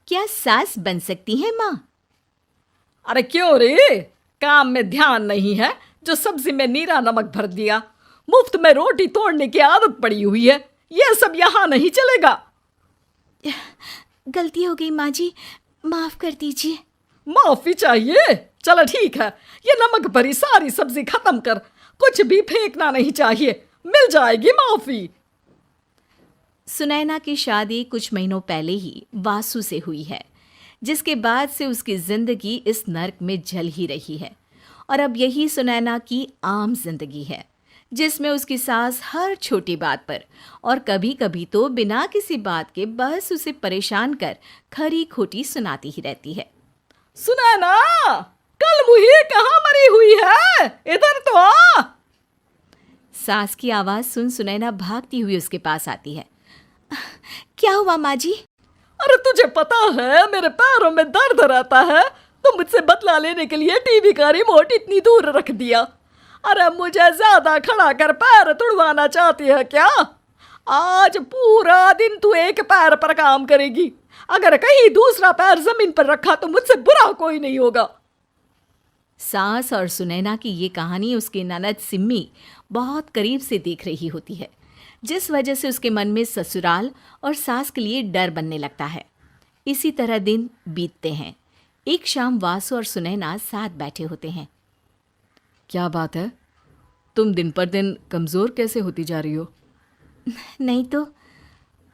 क्या सास बन सकती है माँ? अरे क्यों रे, काम में ध्यान नहीं है जो सब्जी में नीरा नमक भर दिया। मुफ्त में रोटी तोड़ने की आदत पड़ी हुई है। यह सब यहाँ नहीं चलेगा। गलती हो गई माँ जी, माफ कर दीजिए। माफी चाहिए? चलो ठीक है, ये नमक भरी सारी सब्जी खत्म कर। कुछ भी फेंकना नहीं चाहिए, मिल जाएगी माफी। सुनैना की शादी कुछ महीनों पहले ही वासु से हुई है, जिसके बाद से उसकी जिंदगी इस नर्क में जल ही रही है। और अब यही सुनैना की आम जिंदगी है, जिसमें उसकी सास हर छोटी बात पर और कभी कभी तो बिना किसी बात के बस उसे परेशान कर खरी खोटी सुनाती ही रहती है। सुनैना, कल मुही कहाँ मरी हुई है? इधर तो आ। सास की आवाज सुन सुनैना भागती हुई उसके पास आती है। क्या हुआ माँ जी? अरे तुझे पता है मेरे पैरों में दर्द रहता है, तो मुझसे बदला लेने के लिए टीवी का रिमोट इतनी दूर रख दिया। अरे मुझे ज्यादा खड़ा कर पैर तुड़वाना चाहती है क्या? आज पूरा दिन तू एक पैर पर काम करेगी। अगर कहीं दूसरा पैर जमीन पर रखा तो मुझसे बुरा कोई नहीं होगा। सास और सुनैना की ये कहानी उसकी ननद सिम्मी बहुत करीब से देख रही होती है, जिस वजह से उसके मन में ससुराल और सास के लिए डर बनने लगता है। इसी तरह दिन बीतते हैं। एक शाम वासु और सुनैना साथ बैठे होते हैं। क्या बात है, तुम दिन पर दिन कमज़ोर कैसे होती जा रही हो? नहीं तो,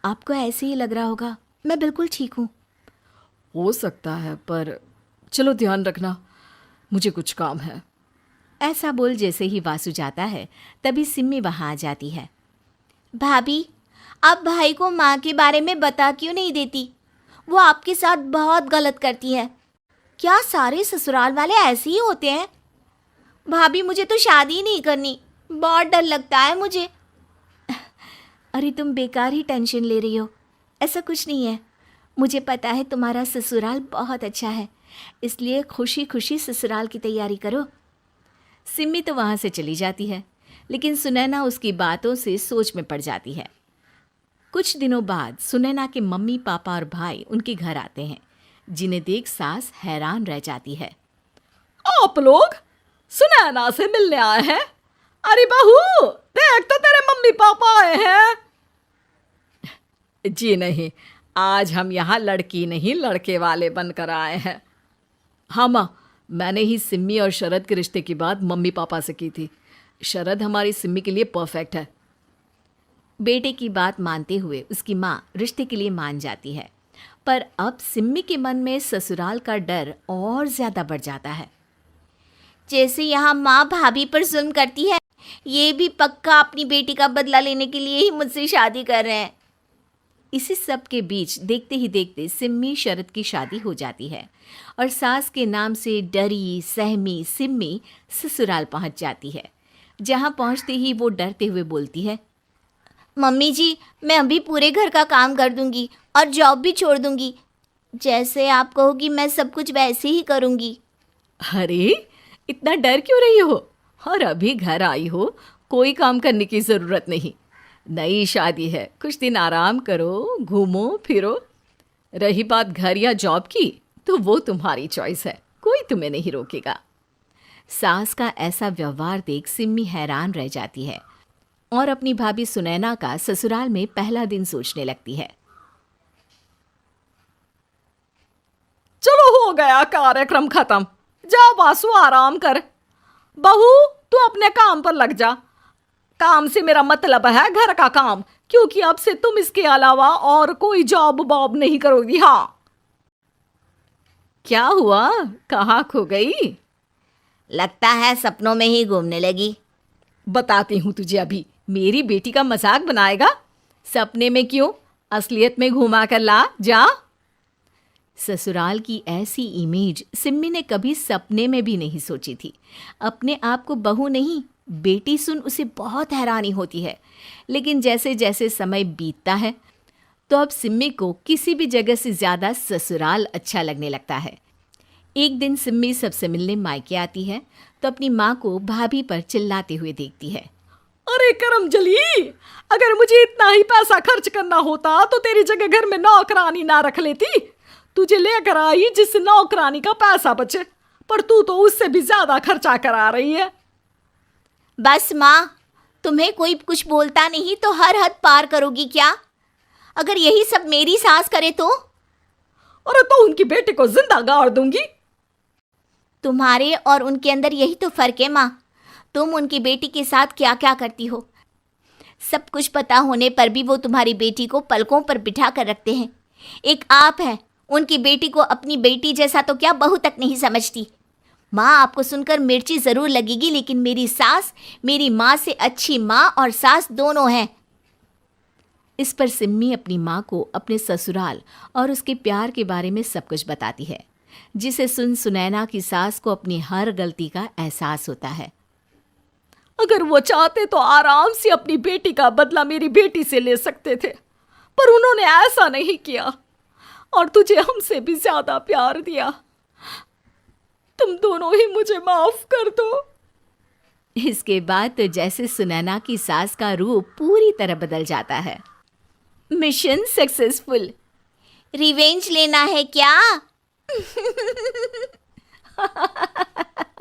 आपको ऐसे ही लग रहा होगा, मैं बिल्कुल ठीक हूँ। हो सकता है, पर चलो ध्यान रखना, मुझे कुछ काम है। ऐसा बोल जैसे ही वासु जाता है, तभी सिम्मी वहाँ आ जाती है। भाभी, आप भाई को माँ के बारे में बता क्यों नहीं देती? वो आपके साथ बहुत गलत करती है। क्या सारे ससुराल वाले ऐसे ही होते हैं? भाभी, मुझे तो शादी नहीं करनी, बहुत डर लगता है मुझे। अरे तुम बेकार ही टेंशन ले रही हो, ऐसा कुछ नहीं है। मुझे पता है तुम्हारा ससुराल बहुत अच्छा है, इसलिए खुशी खुशी ससुराल की तैयारी करो। सिम्मी तो वहाँ से चली जाती है, लेकिन सुनैना उसकी बातों से सोच में पड़ जाती है। कुछ दिनों बाद सुनैना के मम्मी पापा और भाई उनके घर आते हैं, जिन्हें देख सास हैरान रह जाती है। आप लोग सुनैना से मिलने आए हैं? अरे बहू, देख तो तेरे मम्मी पापा आए हैं। जी नहीं, आज हम यहाँ लड़की नहीं लड़के वाले बनकर आए हैं। हाँ माँ, मैंने ही सिम्मी और शरद के रिश्ते की बात मम्मी पापा से की थी। शरद हमारी सिम्मी के लिए परफेक्ट है। बेटे की बात मानते हुए उसकी माँ रिश्ते के लिए मान जाती है, पर अब सिम्मी के मन में ससुराल का डर और ज़्यादा बढ़ जाता है। जैसे यहाँ माँ भाभी पर जुल्म करती है, ये भी पक्का अपनी बेटी का बदला लेने के लिए ही मुझसे शादी कर रहे हैं। इसी सब के बीच देखते ही देखते सिम्मी शरद की शादी हो जाती है और सास के नाम से डरी सहमी सिम्मी ससुराल पहुँच जाती है। जहाँ पहुँचते ही वो डरते हुए बोलती है, मम्मी जी, मैं अभी पूरे घर का काम कर दूंगी और जॉब भी छोड़ दूंगी। जैसे आप कहोगी मैं सब कुछ वैसे ही करूंगी। अरे इतना डर क्यों रही हो? और अभी घर आई हो, कोई काम करने की ज़रूरत नहीं। नई शादी है, कुछ दिन आराम करो, घूमो फिरो। रही बात घर या जॉब की, तो वो तुम्हारी चॉइस है, कोई तुम्हें नहीं रोकेगा। सास का ऐसा व्यवहार देख सिम्मी हैरान रह जाती है और अपनी भाभी सुनैना का ससुराल में पहला दिन सोचने लगती है। चलो हो गया कार्यक्रम खत्म, जा वासु आराम कर। बहू, तू अपने काम पर लग जा। काम से मेरा मतलब है घर का काम, क्योंकि अब से तुम इसके अलावा और कोई जॉब बॉब नहीं करोगी। हाँ। क्या हुआ, कहाँ खो गई? लगता है सपनों में ही घूमने लगी। बताती हूँ तुझे अभी। मेरी बेटी का मजाक बनाएगा? सपने में क्यों, असलियत में घुमा कर ला, जा। ससुराल की ऐसी इमेज सिम्मी ने कभी सपने में भी नहीं सोची थी। अपने आप को बहू नहीं, बेटी सुन उसे बहुत हैरानी होती है। लेकिन जैसे जैसे समय बीतता है, तो अब सिम्मी को किसी भी जगह से ज़्यादा ससुराल अच्छा लगने लगता है। एक दिन सिम्मी सबसे मिलने मायके आती है, तो अपनी माँ को भाभी पर चिल्लाते हुए देखती है। अरे करमजली, अगर मुझे इतना ही पैसा खर्च करना होता तो तेरी जगह घर में नौकरानी ना रख लेती। तुझे लेकर आई जिससे नौकरानी का पैसा बचे, पर तू तो उससे भी ज्यादा खर्चा करा रही है। बस माँ, तुम्हें कोई कुछ बोलता नहीं तो हर हद पार करोगी क्या? अगर यही सब मेरी सास करे तो? अरे तो उनकी बेटी को जिंदा गाड़ दूंगी। तुम्हारे और उनके अंदर यही तो फर्क है माँ। तुम उनकी बेटी के साथ क्या क्या करती हो, सब कुछ पता होने पर भी वो तुम्हारी बेटी को पलकों पर बिठा कर रखते हैं। एक आप है, उनकी बेटी को अपनी बेटी जैसा तो क्या बहू तक नहीं समझती। माँ, आपको सुनकर मिर्ची ज़रूर लगेगी, लेकिन मेरी सास मेरी माँ से अच्छी माँ और सास दोनों हैं। इस पर सिम्मी अपनी माँ को अपने ससुराल और उसके प्यार के बारे में सब कुछ बताती है, जिसे सुन सुनैना की सास को अपनी हर गलती का एहसास होता है। अगर वो चाहते तो आराम से अपनी बेटी का बदला मेरी बेटी से ले सकते थे, पर उन्होंने ऐसा नहीं किया और तुझे हमसे भी ज्यादा प्यार दिया। तुम दोनों ही मुझे माफ कर दो। इसके बाद तो जैसे सुनैना की सास का रूप पूरी तरह बदल जाता है। Mission successful. रिवेंज लेना है क्या?